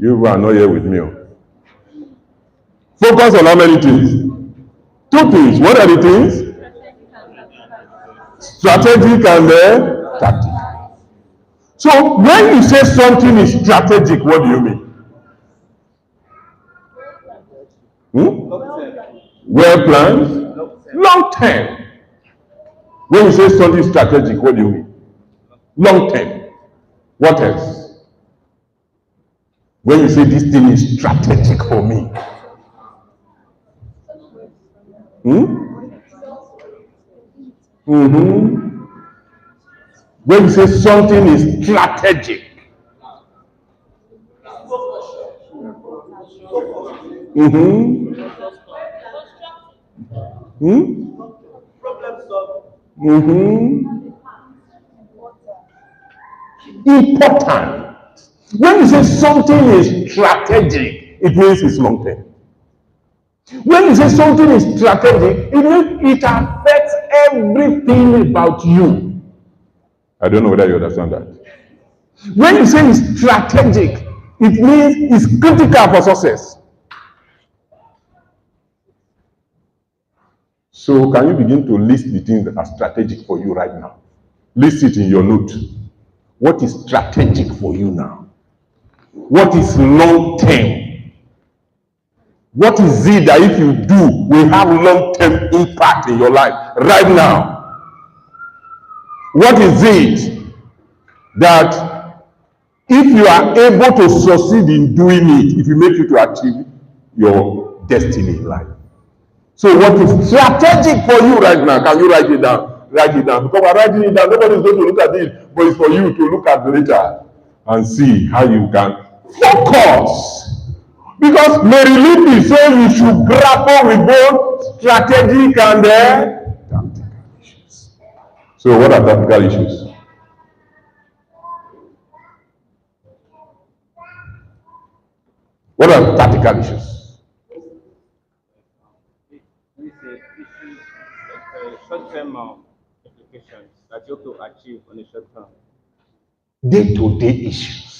You are not here with me. Focus on how many things? 2 things. What are the things? Strategic and tactical. So when you say something is strategic, what do you mean? Well planned, long term. When you say something is strategic, what do you mean? Long term. What else? When you say this thing is strategic for me. When you say something is strategic. Important. When you say something is strategic, it means it's long term. When you say something is strategic, it means it affects everything about you. I don't know whether you understand that. When you say it's strategic, it means it's critical for success. So can you begin to list the things that are strategic for you right now? List it in your note. What is strategic for you now? What is long term? What is it that if you do will have long-term impact in your life right now? What is it that if you are able to succeed in doing it, it will make you to achieve your destiny in life? So what is strategic for you right now? Can you write it down? Write it down. Because by writing it down, nobody is going to look at it, but it's for you to look at later and see how you can focus. Because Mary Lippi says we should grapple with both strategic and tactical issues. So what are tactical issues? What are tactical issues? Short-term applications that you have to achieve on a short term. Day-to-day issues.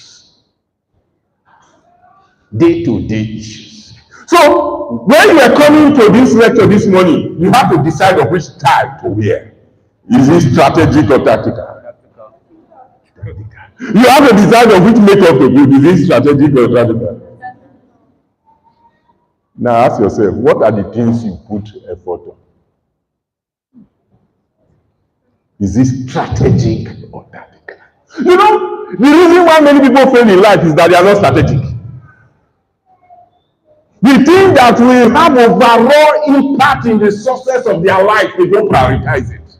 Day-to-day issues. So when you are coming to this lecture this morning, you have to decide on which tie to wear. Is it strategic or tactical? You have to decide on which makeup to put. Is it strategic or tactical? Now ask yourself, what are the things you put effort on? Is it strategic or tactical? You know, the reason why many people fail in life is that they are not strategic. The thing that will have overall impact in the success of their life, they don't prioritize it.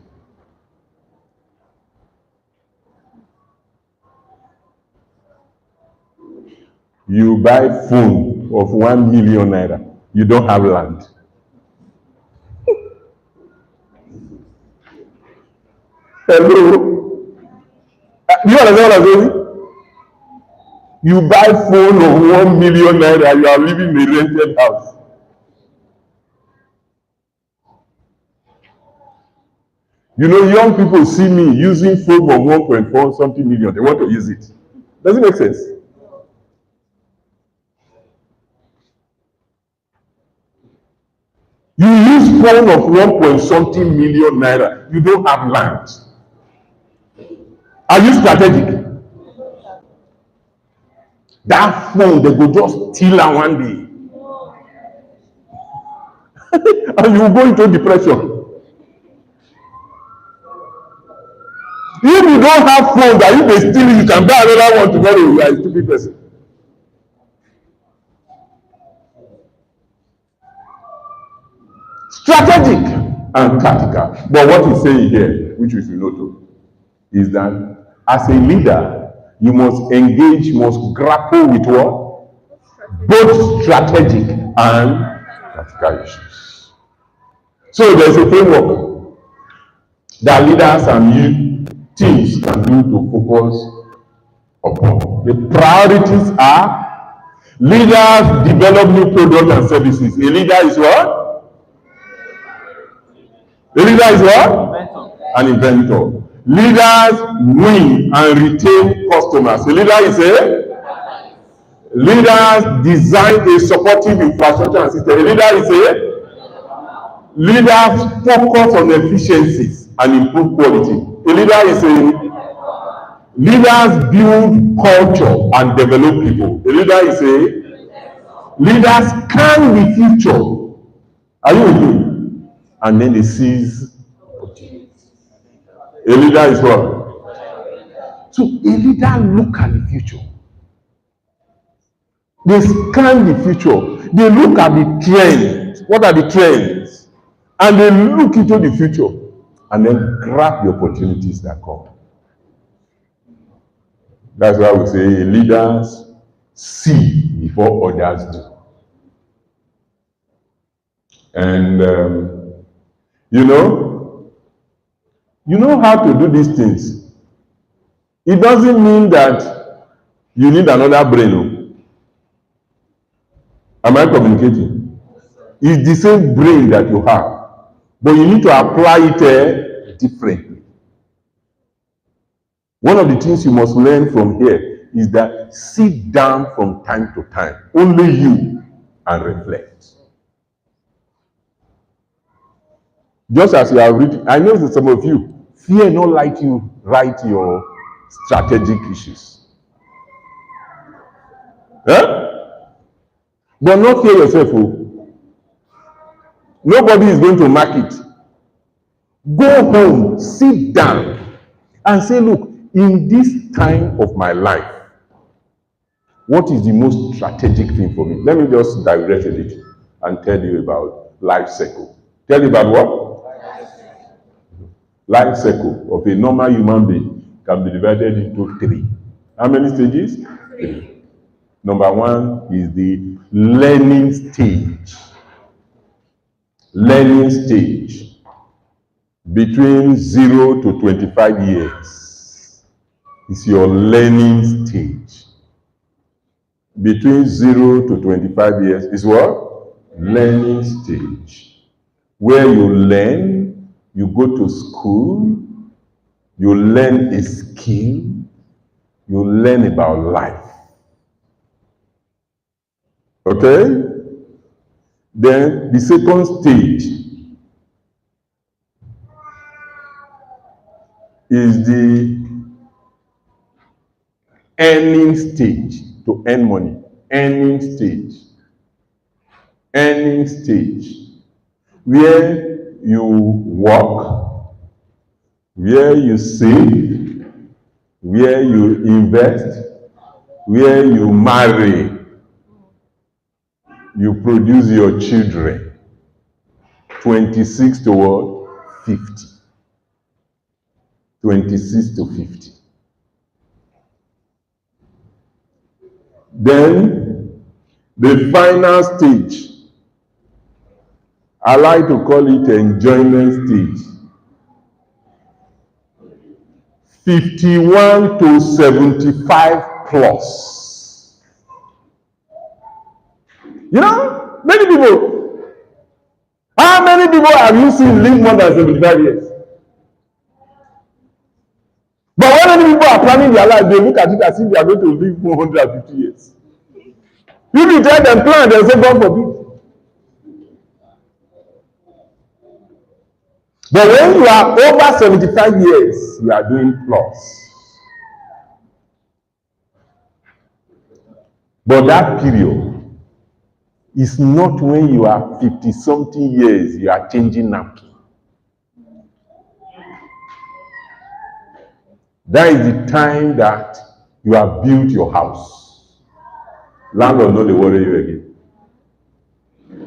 You buy phone of 1 million naira, you don't have land. Hello? You understand what I'm saying? You buy phone of 1 million naira, you are living in a rented house. You know, young people see me using phone of 1.4 something million. They want to use it. Does it make sense? You use phone of 1 point something million naira. You don't have land. Are you strategic? That phone, they go just steal am one day. And you will go into depression. If you don't have phone that if they steal it, you can buy another one tomorrow, you are a stupid person. Strategic and tactical. But what he's saying here, which we should note, is that as a leader, you must engage, must grapple with what? Both strategic and tactical issues. So there's a framework that leaders and you teams can do to focus upon. The priorities are leaders develop new products and services. A leader is what? A leader is what? An inventor. Leaders win and retain customers. A leader is Leaders design a supportive infrastructure and system. A leader is a leaders focus on efficiencies and improve quality. A leader is a leaders build culture and develop people. A leader is a leaders scan the future. Are you with me? And then they seize opportunities. A leader is what? So a leader look at the future. They scan the future. They look at the trends. What are the trends? And they look into the future and then grab the opportunities that come. That's why we say leaders see before others do. And you know how to do these things. It doesn't mean that you need another brain. Am I communicating? It's the same brain that you have, but you need to apply it differently. One of the things you must learn from here is that sit down from time to time, only you, and reflect. Just as you have written, I know that some of you fear not like you write your strategic issues. Huh? But not fear yourself. Oh. Nobody is going to mark it. Go home, sit down, and say, look, in this time of my life, what is the most strategic thing for me? Let me just digress a bit and tell you about life cycle. Tell you about what? Life cycle of a normal human being can be divided into 3. How many stages? 3. Number 1 is the learning stage. Learning stage. Between 0 to 25 years is your learning stage. Between 0 to 25 years is what? Learning stage. Where you learn, you go to school, you learn a skill, you learn about life. Okay? Then the second stage is the earning stage, to earn money. Earning stage. Earning stage. Where you work, where you save, where you invest, where you marry, you produce your children. 26 to what? 50. 26 to 50. Then the final stage, I like to call it enjoyment stage. 51 to 75 plus. You know, many people, how many people have you seen live more than 75 years? But when many people are planning their life, they look at it as if they are going to live 150 years. If you tell them plan, they'll say, God forbid. But when you are over 75 years, you are doing plus. But that period is not when you are 50-something years, you are changing napkin. That is the time that you have built your house. Landlord no dey worry you again.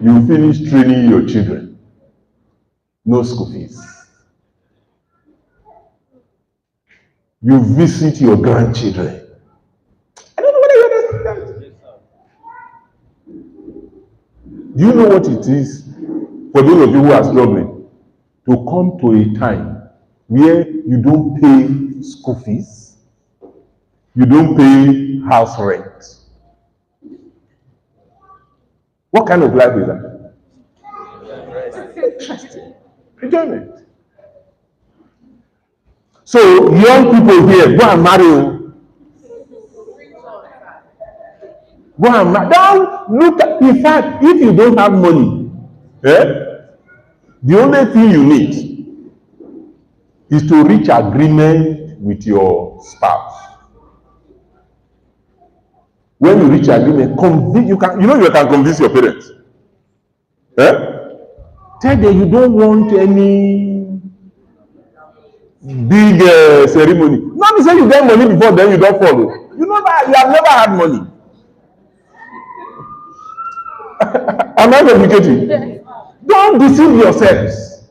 You finish training your children. No school fees. You visit your grandchildren. I don't know whether you understand that. Do you know what it is for those of you who are struggling to come to a time where you don't pay school fees, you don't pay house rent? What kind of life is that? Interesting. Enjoyment. So young people here, go and marry. Go and don't look at, in fact, if you don't have money, the only thing you need is to reach agreement with your spouse. When you reach agreement, you can convince your parents. Tell them you don't want any big ceremony. Not to say you get money before, then you don't follow. You know that you have never had money. Am I communicating? Don't deceive yourselves.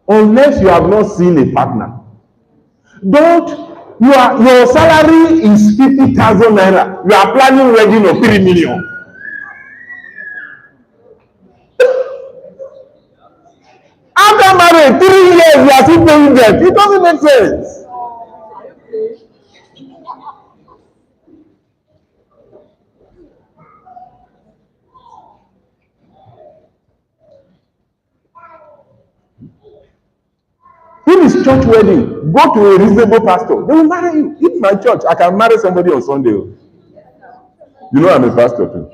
Unless you have not seen a partner. Your salary is 50,000 naira. You are planning wedding of 3 million. After marriage, 3 years, you are still paying debt. It doesn't make sense. If it's church wedding, go to a reasonable pastor. They will marry you. In my church, I can marry somebody on Sunday. You know I'm a pastor too.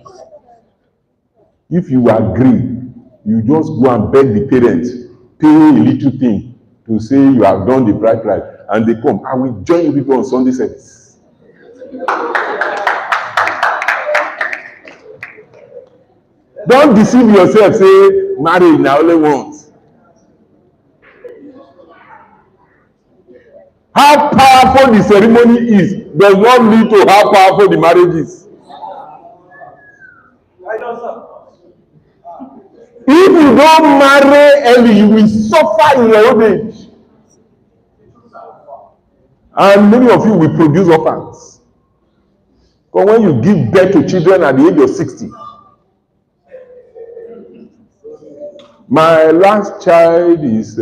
If you agree, you just go and beg the parents, pay a little thing to say you have done the bride price, and they come. I will join you people on Sunday service. Don't deceive yourself, say marriage na only once. How powerful the ceremony is does not lead to how powerful the marriage is. If you don't marry early, you will suffer in your old age. And many of you will produce orphans. But when you give birth to children at the age of 60, my last child is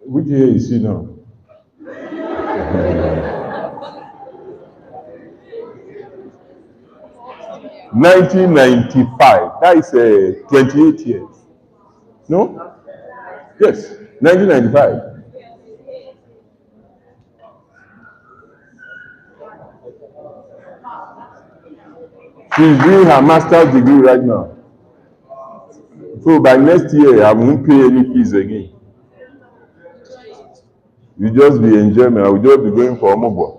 which year is she now? 1995. That is 28 years. No? Yes, 1995. She's doing her master's degree right now. So by next year, I won't pay any fees again. You just be enjoying. I will just be going for Omobo.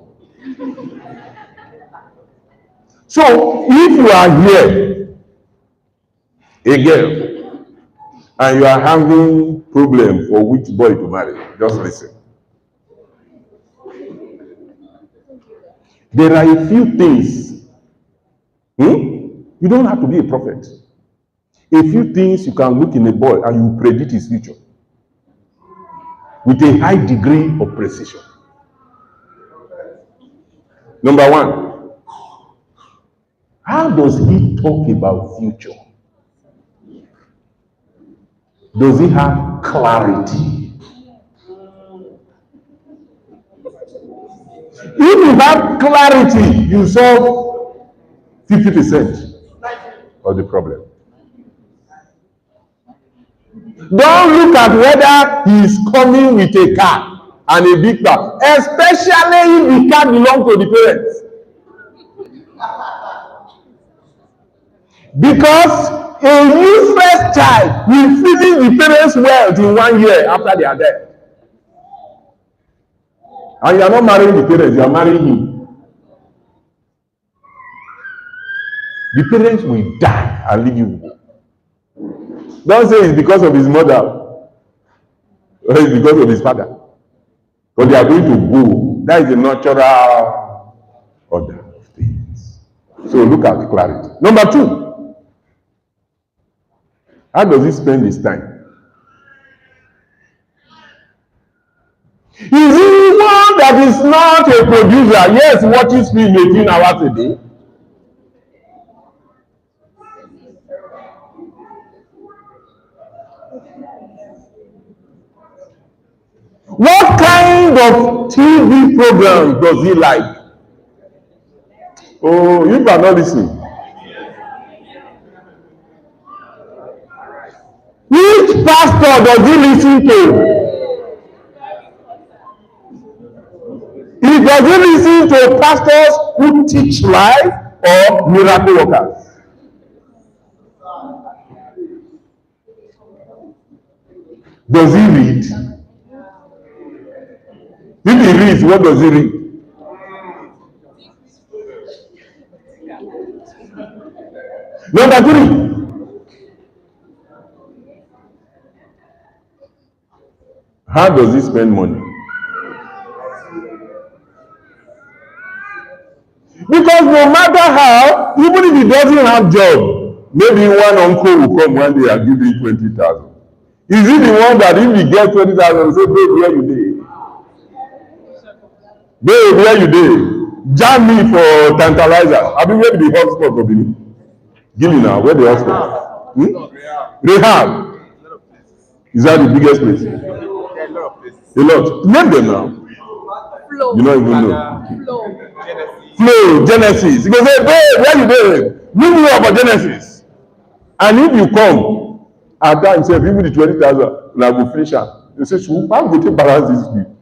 So if you are here, a girl, and you are having problem for which boy to marry, just listen. There are a few things. You don't have to be a prophet. A few things you can look in a boy and you predict his future with a high degree of precision. Number one, how does he talk about future? Does he have clarity? If you have clarity, you solve 50% of the problem. Don't look at whether he is coming with a car and a big car, especially if the car belongs to the parents. Because a useless child will finish the parents' wealth in 1 year after they are dead. And you are not marrying the parents, you are marrying him. The parents will die and leave you. Don't say it's because of his mother or it's because of his father. But they are going to go. That is the natural order of things. So look at the clarity. Number two, how does he spend his time? Is he one that is not a producer? Yes, watches film 18 hours a day. What kind of TV program does he like? Oh, you are not listening. Which pastor does he listen to? Does he listen to pastors who teach life or miracle workers? Does he read? If he reads, what does he read? Number 3. How does he spend money? Because no matter how, even if he doesn't have job, maybe one uncle will come one day and give him 20,000. Is he the one that if he gets 20,000, he say, babe, where you dey? Babe, where you dey? Jam me for tantalizer. I mean, where the hotspot of the give me now, where the hotspot? Rehab. Is that the biggest place? A lot. Name them now. Flow. You don't even know. Flow. Flow, Genesis. You go say, babe, where you dey? Meet me up for Genesis. And if you come, at that himself, even the 20,000, now go finish am. You say, so how go take balance this bill?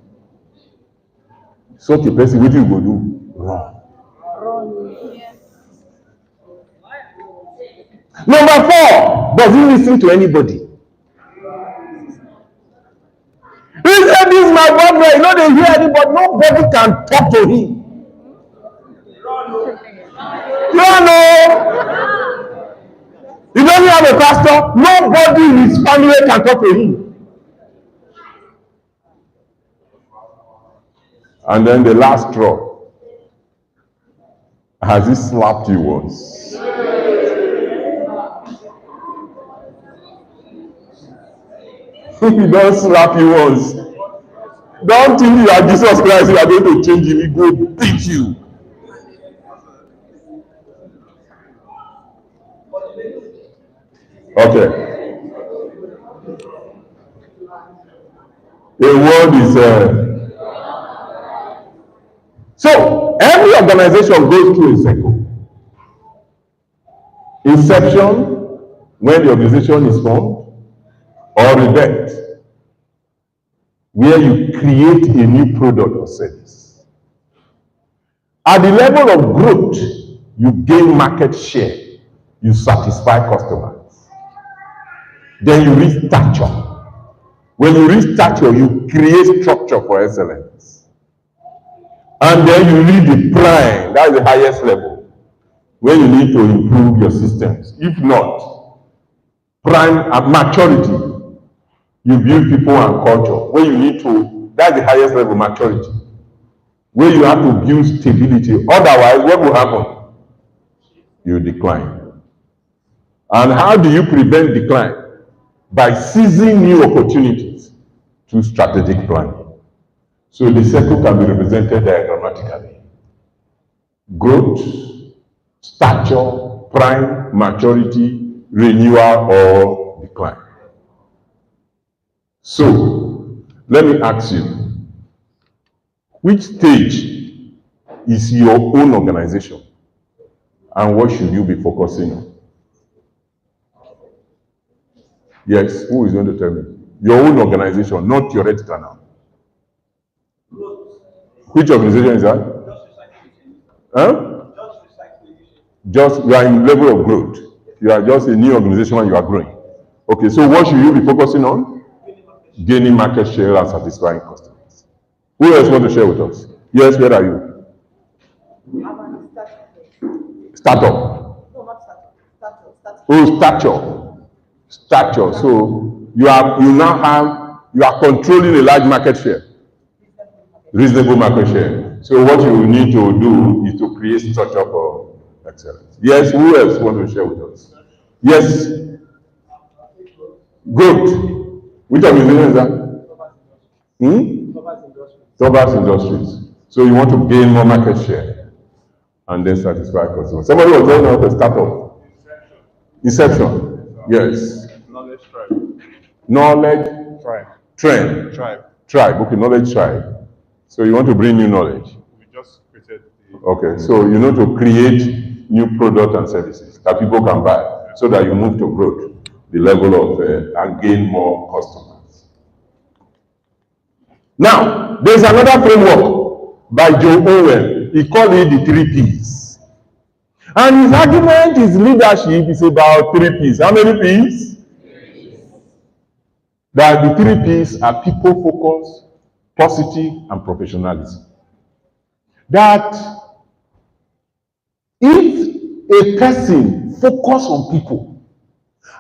Such a person, what you go do? Wrong. Yes. Number 4, does he listen to anybody? He said, this is my brother. You know they hear anybody. Nobody can talk to him. You don't know. He doesn't have a pastor. Nobody in his family can talk to him. And then the last straw. Has he slapped you once? He don't slap you once. Don't think you are Jesus Christ, you are going to change him. He go beat you. Okay. A word is so every organization goes through a cycle. Inception, when the organization is formed, or rebirth, where you create a new product or service. At the level of growth, you gain market share, you satisfy customers. Then you reach stature. When you reach stature, you create structure for excellence. And then you reach the prime, that's the highest level, where you need to improve your systems. If not, prime and maturity, you build people and culture, where you need to, that's the highest level, maturity, where you have to build stability. Otherwise, what will happen? You decline. And how do you prevent decline? By seizing new opportunities through strategic planning. So the circle can be represented diagrammatically. Growth, stature, prime, maturity, renewal, or decline. So, let me ask you, which stage is your own organization and what should you be focusing on? Yes, who is going to tell me? Your own organization, not theoretical now. Which organization is that? Huh? Just, you are in level of growth. You are just a new organization when you are growing. Okay, so what should you be focusing on? Gaining market share and satisfying customers. Who else want to share with us? Yes, where are you? Startup. No, not startup. Oh, stature. Stature. So you are controlling a large market share. Reasonable market share. So what you need to do is to create structure for excellence. Yes, who else want to share with us? Yes. Growth. Which organization is that? Tobas Industries. So you want to gain more market share and then satisfy customers. Somebody was telling us a startup. Inception. Yes. Knowledge tribe. Knowledge. Tribe. Trend. Tribe. Tribe. Okay, knowledge tribe. So you want to bring new knowledge. We just created the. Okay, so you know to create new products and services that people can buy so that you move to growth, the level of and gain more customers. Now, there's another framework by Joe Owen. He called it the 3 Ps. And his argument, his leadership is about 3 Ps. How many Ps? That the 3 Ps are people focus, positive, and professionalism. That if a person focus on people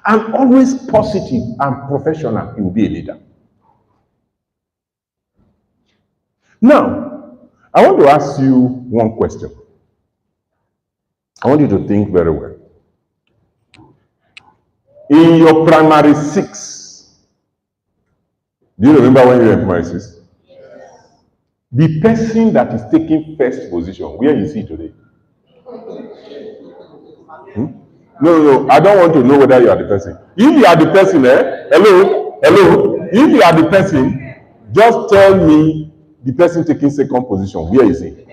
and always positive and professional, he will be a leader. Now, I want to ask you one question. I want you to think very well. In your primary 6, do you remember when you were in primary 6? The person that is taking first position, where is he today? No, I don't want to know whether you are the person. If you are the person, hello, if you are the person, just tell me the person taking second position, where is he?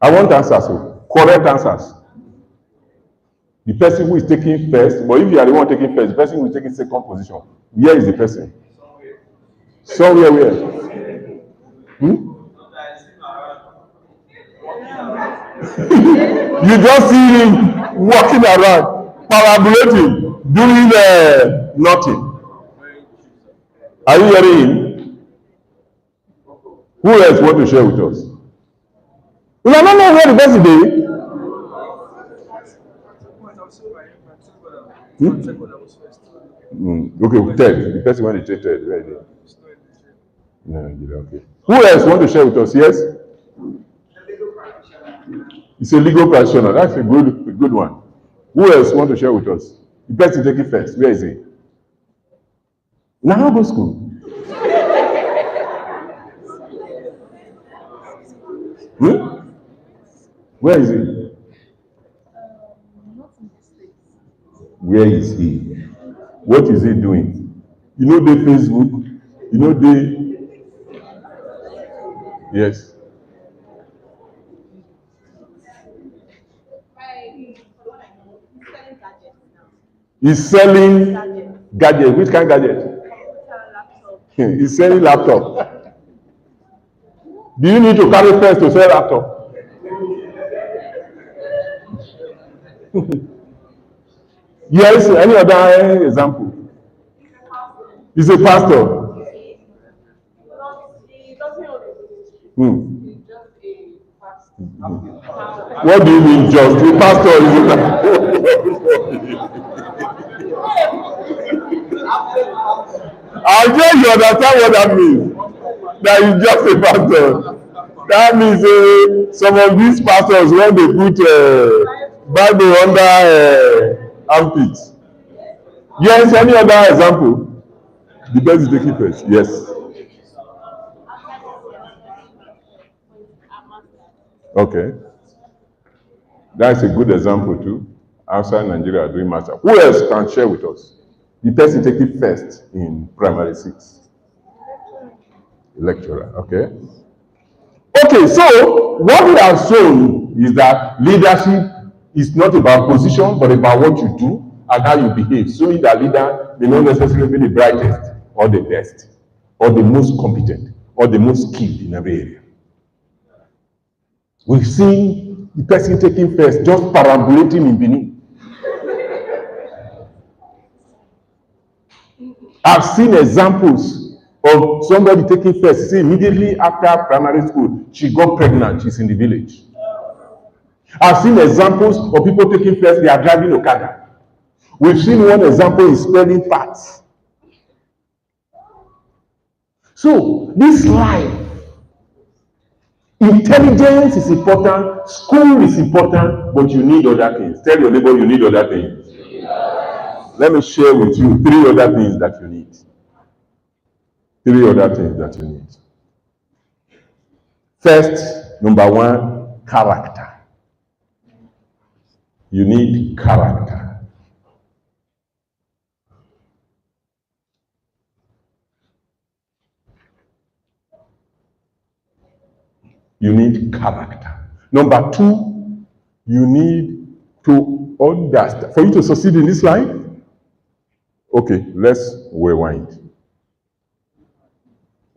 I want answers, correct answers. The person who is taking first, but if you are the one taking first, the person who is taking second position, where is the person? Somewhere where? You just see him walking around, parabolating, doing nothing. Are you hearing him? Who else want to share with us? You don't know where the person is. Okay, third. The person want to take third. Where is it? No, okay. Who else want to share with us? Yes? It's a legal practitioner. That's a good one. Who else want to share with us? The person taking first. Where is he? Now go school. Where is he? Where is he? What is he doing? You know the Facebook? You know the... Yes. He's selling gadget. Which kind of gadget? He's selling laptop. Do you need to carry first to sell laptop? Yes, any other example? He's a pastor. What do you mean just? The pastor is I guess you understand what that means. That is just a pastor. That means some of these pastors, when they put Bible under armpit. Yes, any other example? The best is taking place. Yes. Okay. That's a good example too. Outside Nigeria doing master. Who else can share with us? The person taking first in primary 6. Lecturer, okay. Okay, so what we have shown is that leadership is not about position, but about what you do and how you behave. Showing that leader may not necessarily be the brightest or the best or the most competent or the most skilled in every area. We've seen the person taking first just perambulating in Benin. I've seen examples of somebody taking first. See, immediately after primary school, she got pregnant. She's in the village. I've seen examples of people taking first. They are driving Okada. We've seen one example in spelling parts. So, this life, intelligence is important, school is important, but you need other things. Tell your neighbor you need other things. Let me share with you 3 other things that you need. 3 other things that you need. First, number 1, character. You need character. You need character. Number 2, you need to understand. For you to succeed in this life, okay, let's rewind.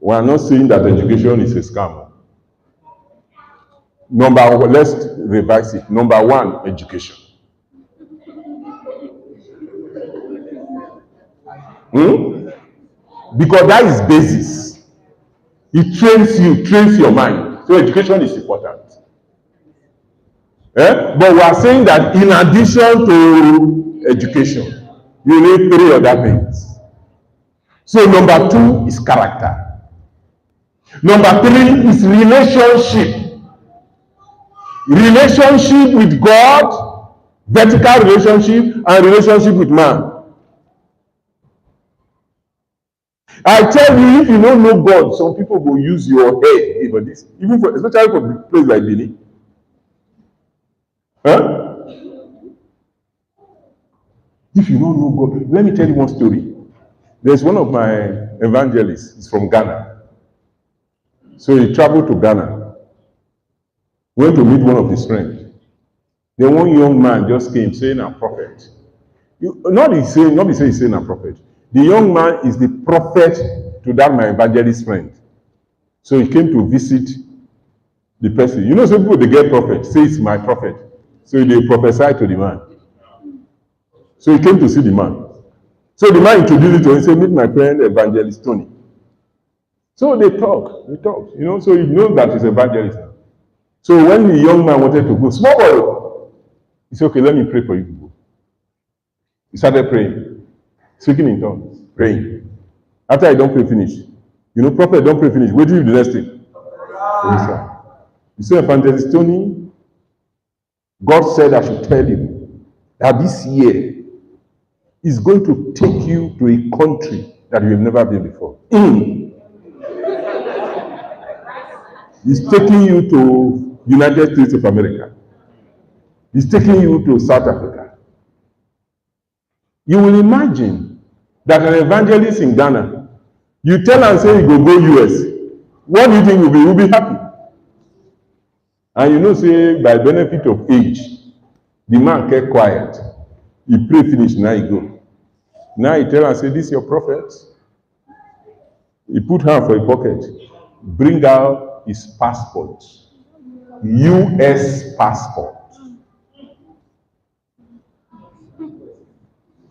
We are not saying that education is a scam. Let's revise it. Number one, education. Because that is basis. It trains your mind. So education is important. But we are saying that in addition to education, you need 3 other things. So number 2 is character. Number 3 is relationship. Relationship with God, vertical relationship, and relationship with man. I tell you, if you don't know God, some people will use your head for this, especially for a place like Benin. If you don't know God, let me tell you one story. There's one of my evangelists, he's from Ghana. So he traveled to Ghana, went to meet one of his friends. Then one young man just came saying, "I'm a prophet." Not be saying he's saying a prophet. The young man is the prophet to that my evangelist friend. So he came to visit the person. You know, some people, they get prophet, say it's my prophet. So they prophesy to the man. So he came to see the man. So the man introduced it to him, say, "Meet my friend, Evangelist Tony." So they talk, you know, so he knows that he's evangelist. So when the young man wanted to go, small boy, he said, "Okay, let me pray for you to go." He started praying, speaking in tongues, praying. After I don't pray finish, you know, prophet don't pray finish. What do you do the next thing? He said, "Evangelist Tony, God said I should tell you that this year is going to take you to a country that you have never been before. He's taking you to United States of America. He's taking you to South Africa." You will imagine that an evangelist in Ghana, you tell and say you go US, what do you think will be? Will be happy. And you know, say by benefit of age, the man kept quiet. He pray finish, now he go. Now he tell and say, "This is your prophet." He put hand for his pocket, bring out his passport, US passport.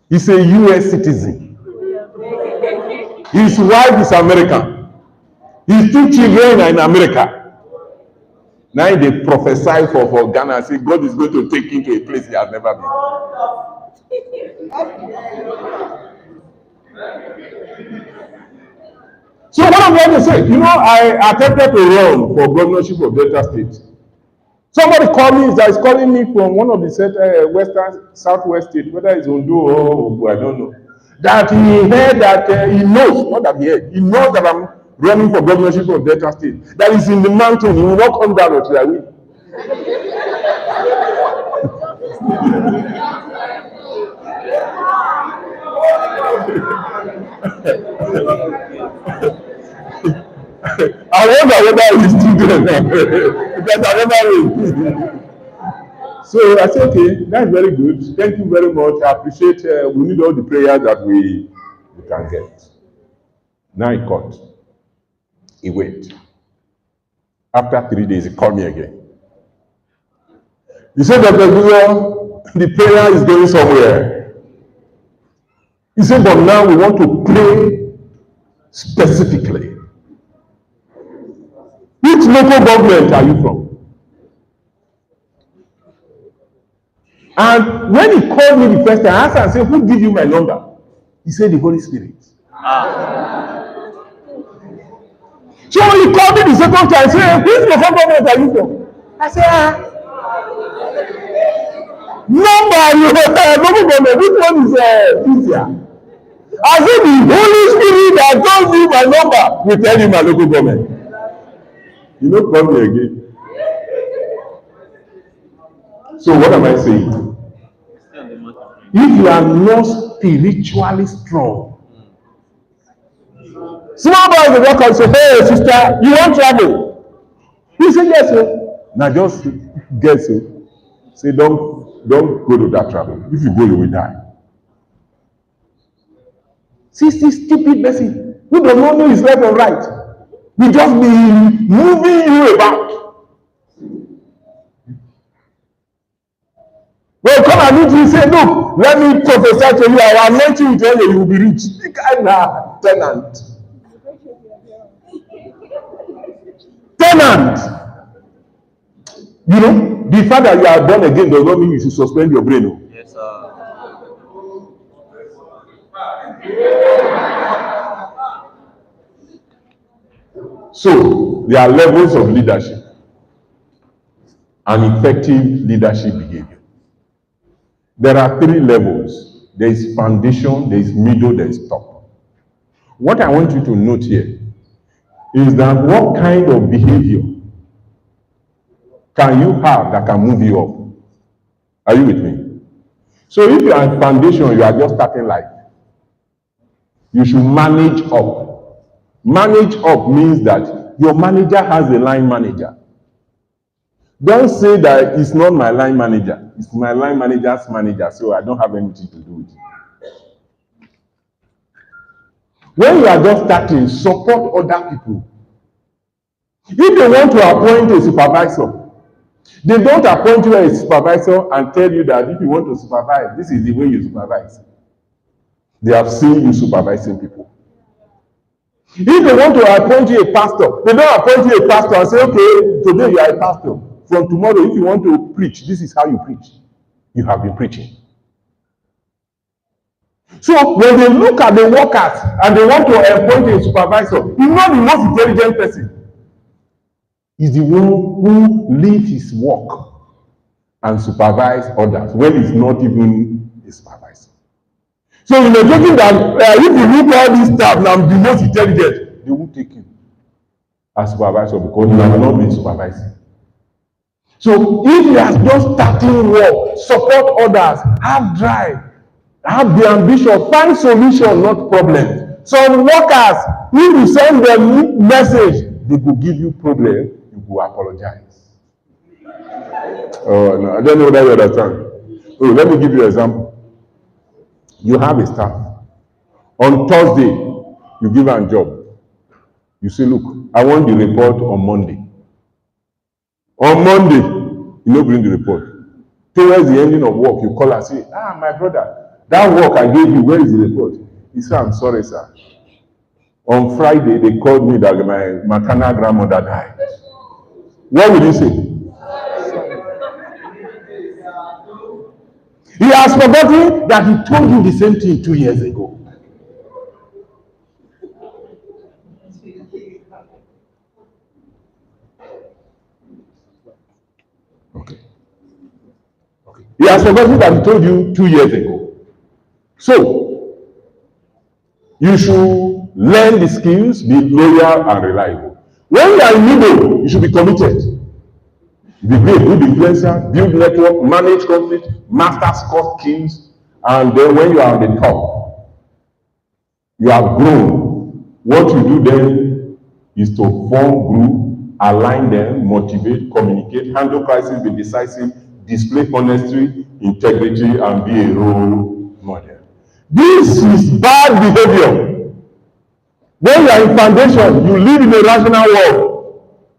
He's a US citizen. His wife is American. His 2 children are in America. Now they prophesy for Ghana and say God is going to take him to a place he has never been. So what I'm going to say, you know, I attempted to run for governorship of Delta State. Somebody called me, that is calling me from one of the western, southwest states, whether it's Ondo or Ogu, I don't know. That he heard that he knows, not that he knows that I'm running for governorship of Delta State. That is in the mountain, he will not come down until I win. I wonder whether he's still there because I never win. So I said, okay, that's very good. Thank you very much. I appreciate. We need all the prayers that we can get. Now he called. He went. After 3 days, he called me again. He said, "Dr. Igbuzor, the prayer is going somewhere." He said, "But now we want to pray specifically. Which local government are you from?" And when he called me the first time, I asked him, I said, "Who gave you my number?" He said, "The Holy Spirit." So when he called me the second time, I said, "Which local government are you from?" I said, "Number, local government, which one is easier?" I said, "The Holy Spirit that told you my number will tell you my local government." You know, call me again. So what am I saying? If you are not spiritually strong, small boys will walk and say, "Hey, sister, you want travel?" You say, "Yes, sir." Now just guess it. Say, don't go to that travel. If you go, you will die. See, stupid person who does not know his left and right. will just be moving you about. Well, come and meet you, say, look, let me prophesy to you, I will anoint you with oil, you will be rich. You kind tenant. Tenant. You know, the fact that you are born again does not mean you should suspend your brain. Yes, sir. So, there are levels of leadership and effective leadership behavior. There are 3 levels. There is foundation, there is middle, there is top. What I want you to note here is that what kind of behavior can you have that can move you up? Are you with me? So if you are at foundation, you are just starting life. You should manage up. Manage up means that your manager has a line manager. Don't say that it's not my line manager. It's my line manager's manager, so I don't have anything to do with it. When you are just starting, support other people. If they want to appoint a supervisor, they don't appoint you as a supervisor and tell you that if you want to supervise, this is the way you supervise. They have seen you supervising people. If they want to appoint you a pastor, they don't appoint you a pastor and say, okay, today you are a pastor. From tomorrow, if you want to preach, this is how you preach. You have been preaching. So when they look at the workers and they want to appoint a supervisor, he's not the most intelligent person. He's the one who leaves his work and supervise others when he's not even a supervisor. So you may thinking that if you look all this stuff, now I'm the most intelligent, they won't take him as supervisor because you have not been supervising. So if you are just starting work, support others, have drive, have the ambition, find solution, not problem. Some workers, if you send them message, they will give you problem, you will apologize. Oh no, I don't know whether you understand. Oh, let me give you an example. You have a staff. On Thursday, you give them a job. You say, look, I want the report on Monday. On Monday, you don't bring the report. Towards the ending of work, you call and say, my brother, that work I gave you, where is the report? He said, I'm sorry, sir. On Friday, they called me that my maternal grandmother died. What will you say? He has forgotten that he told you the same thing 2 years ago. Okay. He has forgotten that he told you 2 years ago. So, you should learn the skills, be loyal and reliable. When you are in middle, you should be committed. Be a good influencer, build network, manage conflict, master soft skills, and then when you are at the top, you have grown. What you do then is to form group, align them, motivate, communicate, handle crisis, be decisive, display honesty, integrity, and be a role model. This is bad behavior. When you are in foundation, you live in a rational world.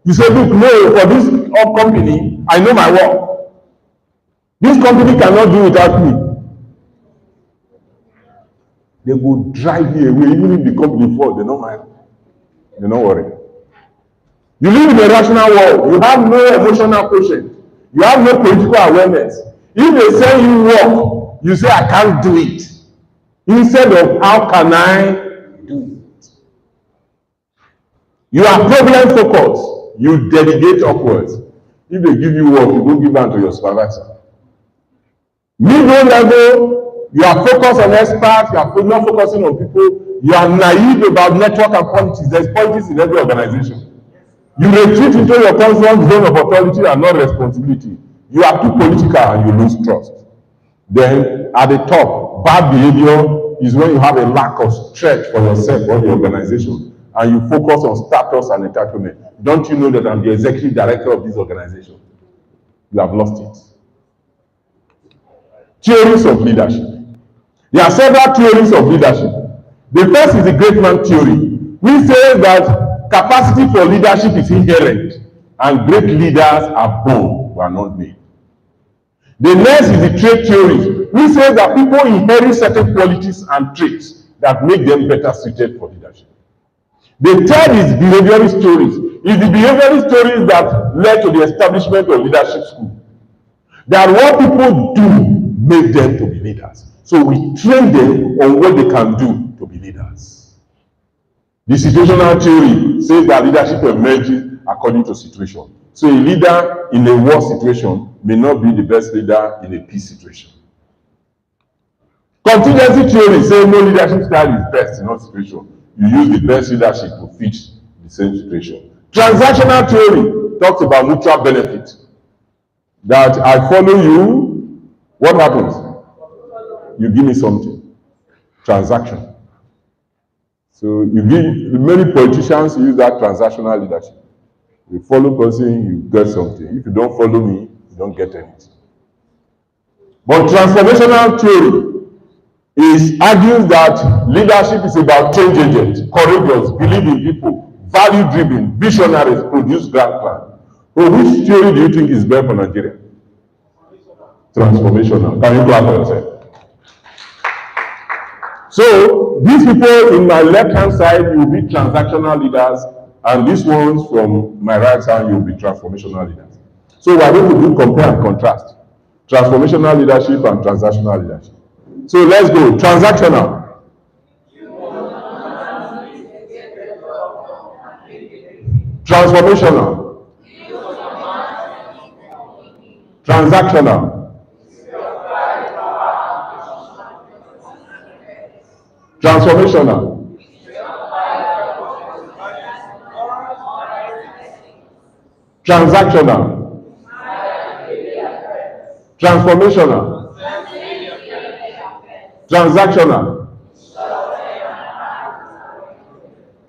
You say, look, no, for this company, I know my work. This company cannot do without me. They will drive you away, even if the company falls, they don't mind. They don't worry. You live in a rational world. You have no emotional quotient. You have no political awareness. If they send you work, you say, I can't do it. Instead of, how can I do it? You are problem focused. You delegate upwards. If they give you work, you go give them to your supervisor. Middle level, you are focused on experts, you are not focusing on people, you are naive about network and politics. There's politics in every organization. You retreat into your comfort zone of authority and not responsibility. You are too political and you lose trust. Then at the top, bad behavior is when you have a lack of stretch for yourself or the organization and you focus on status and entitlement. Don't you know that I'm the executive director of this organization? You have lost it. Theories of leadership. There are several theories of leadership. The first is the great man theory, which says that Capacity for leadership is inherent, and great leaders are born, were not made. The next is the trait theory, which says that people inherit certain qualities and traits that make them better suited for leadership. The third is behaviorist stories. It's the behaviorist stories that led to the establishment of leadership school. That what people do make them to be leaders. So we train them on what they can do to be leaders. The situational theory says that leadership emerges according to situation. So a leader in a war situation may not be the best leader in a peace situation. Contingency theory says no leadership style is best in all situations. You use the best leadership to fit the same situation. Transactional theory talks about mutual benefit. That I follow you, what happens? You give me something. Transaction. So you give, many politicians use that transactional leadership. You follow person, you get something. If you don't follow me, you don't get anything. But transformational theory argues that leadership is about change agents, courageous, believe in people, value-driven, visionaries, produce grand plan. So which theory do you think is better for Nigeria? Transformational. Can you clap for yourself? So these people in my left-hand side, you will be transactional leaders, and these ones from my right hand, you will be transformational leaders. So we are going to do compare and contrast. Transformational leadership and transactional leadership. So let's go. Transactional. Transformational. Transactional. Transformational. Transactional. Transformational. Transactional.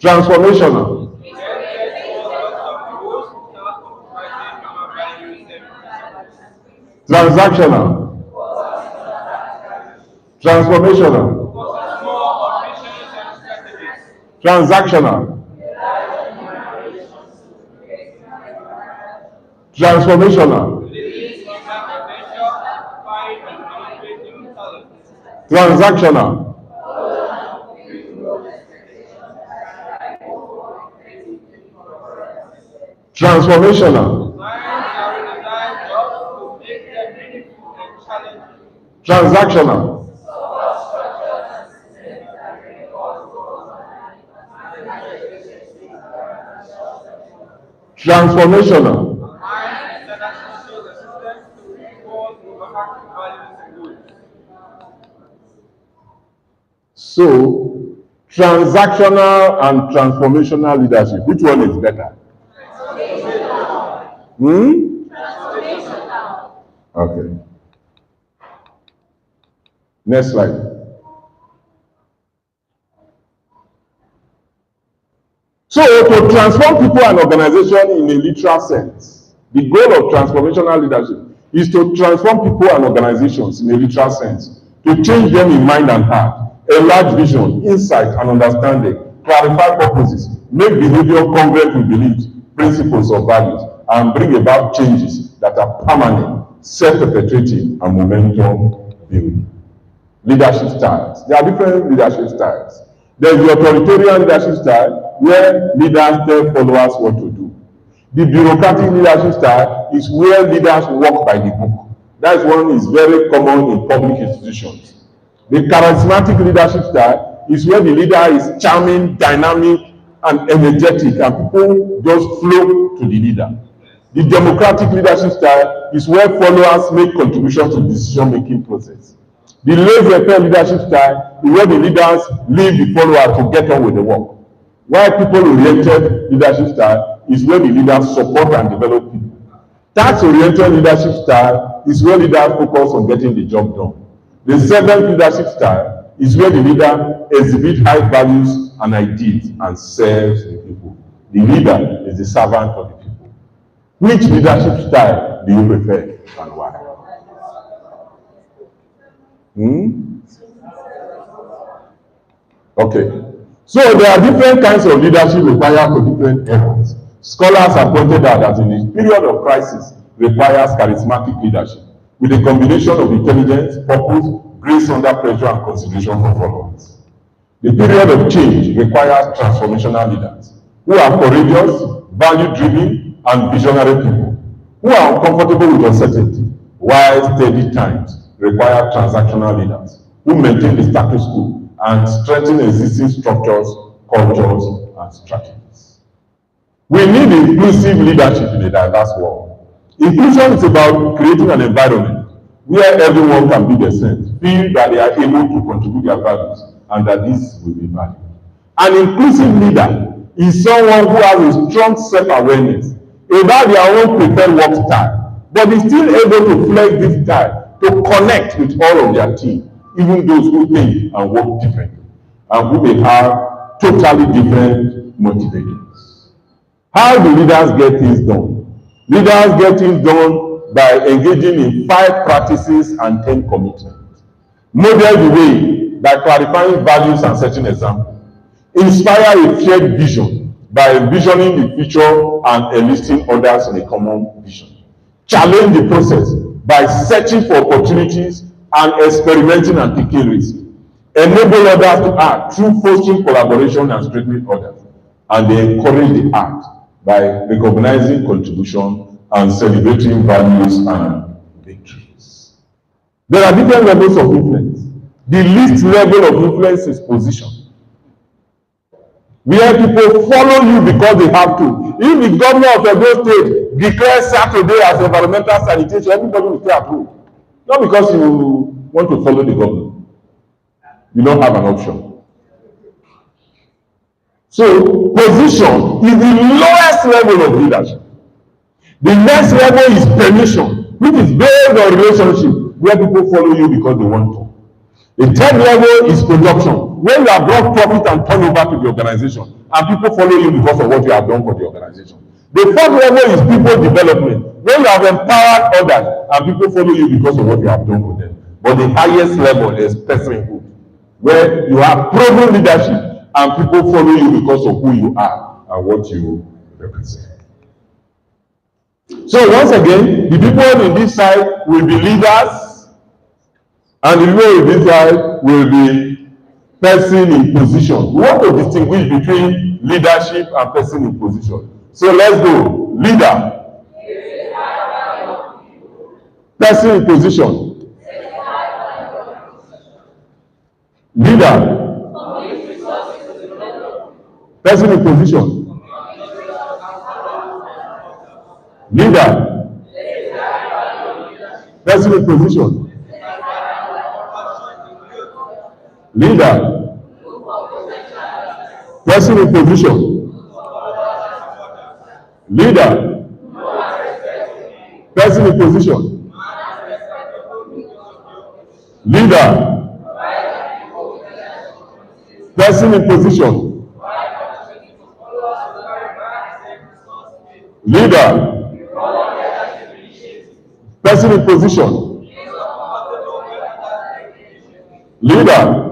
Transformational. Transactional. Transformational. Transactional. Transformational. Transactional. Transformational. Transactional. Transformational. So, transactional and transformational leadership, which one is better? Okay. Next slide. So, to transform people and organization in a literal sense, the goal of transformational leadership is to transform people and organizations in a literal sense, to change them in mind and heart, enlarge vision, insight and understanding, clarify purposes, make behavior congruent with beliefs, principles or values, and bring about changes that are permanent, self-perpetuating, and momentum building. Leadership styles. There are different leadership styles. There is the authoritarian leadership style, where leaders tell followers what to do. The bureaucratic leadership style is where leaders work by the book. That one is very common in public institutions. The charismatic leadership style is where the leader is charming, dynamic, and energetic, and people just flow to the leader. The democratic leadership style is where followers make contributions to the decision-making process. The laissez-faire leadership style is where the leaders leave the follower to get on with the work. While people-oriented leadership style is where the leaders support and develop people. Task-oriented leadership style is where leaders focus on getting the job done. The servant leadership style is where the leader exhibits high values and ideals and serves the people. The leader is the servant of the people. Which leadership style do you prefer and why? Okay. So there are different kinds of leadership required for different areas. Scholars have pointed out that in a period of crisis requires charismatic leadership with a combination of intelligence, purpose, grace under pressure, and consideration for followers. The period of change requires transformational leaders who are courageous, value-driven, and visionary people who are uncomfortable with uncertainty, while steady times require transactional leaders who maintain the status quo and strengthen existing structures, cultures, and strategies. We need inclusive leadership in a diverse world. Inclusion is about creating an environment where everyone can be themselves, feel that they are able to contribute their values, and that this will be valued. An inclusive leader is someone who has a strong self-awareness about their own preferred work style, but is still able to flex this style to connect with all of their team, even those who think and work differently, and who may have totally different motivators. How do leaders get things done? Leaders get things done by engaging in 5 practices and 10 commitments. Model the way by clarifying values and setting examples. Inspire a shared vision by envisioning the future and enlisting others in a common vision. Challenge the process by searching for opportunities and experimenting and taking risks. Enable others to act through fostering collaboration and strengthening others. And they encourage the act by recognizing contribution and celebrating values and victories. There are different levels of influence. The least level of influence is position, where people follow you because they have to. If the governor of Edo State declares Saturday as environmental sanitation, everybody will stay at home. Not because you want to follow the governor. You don't have an option. So, position is the lowest level of leadership. The next level is permission, which is based on relationship, where people follow you because they want to. The third level is production, where you have brought profit and turnover to the organization, and people follow you because of what you have done for the organization. The fourth level is people development, where you have empowered others, and people follow you because of what you have done for them. But the highest level is personhood, where you have proven leadership, and people follow you because of who you are and what you represent. So once again, the people in this side will be leaders, and the people in this side will be person in position. We want to distinguish between leadership and person in position. So let's go. Leader. Person in position. Leader. Person in position. Leader. Person in position. Leader. Person in position. Leader. Person in position. Leader. Person in position. Leader. Person in position. Leader.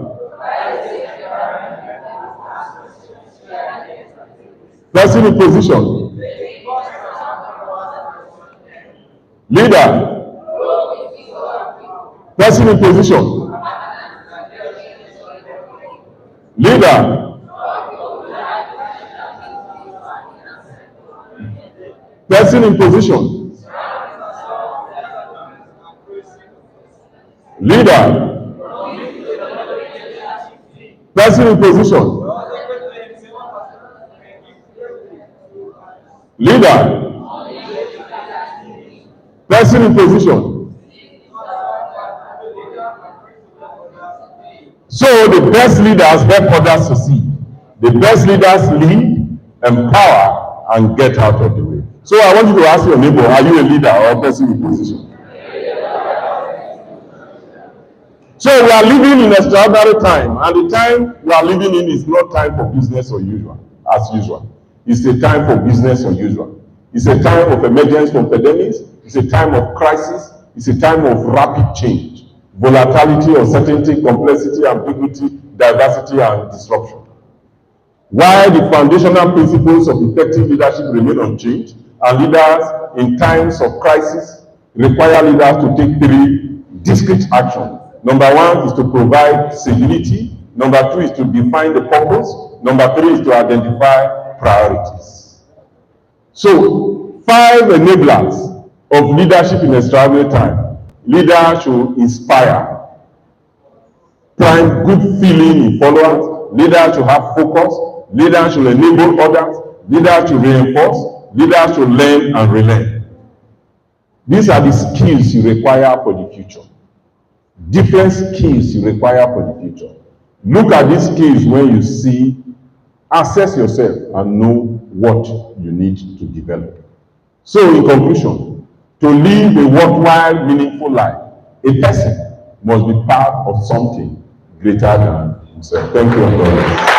Person in position. Leader. Person in position. Leader. Person in position. Leader. Person in position. Leader. Person in position. So the best leaders help others succeed. The best leaders lead, empower, and get out of the way. So I want you to ask your neighbor, are you a leader or a person in position? So we are living in extraordinary time, and the time we are living in is not time for business as usual. It's a time for business as usual. It's a time of emergence from pandemics. It's a time of crisis. It's a time of rapid change, volatility, uncertainty, complexity, ambiguity, diversity, and disruption. While the foundational principles of effective leadership remain unchanged, and leaders in times of crisis require leaders to take 3 discrete actions. Number 1 is to provide stability. Number 2 is to define the purpose. Number 3 is to identify priorities. So, 5 enablers of leadership in extraordinary time. Leaders should inspire, prime good feeling in followers. Leaders should have focus. Leaders should enable others. Leaders should reinforce. Leaders should learn and relearn. These are the skills you require for the future. Different skills you require for the future. Look at these skills when you see, assess yourself and know what you need to develop. So in conclusion, to live a worthwhile, meaningful life, a person must be part of something greater than himself. Thank you, brother.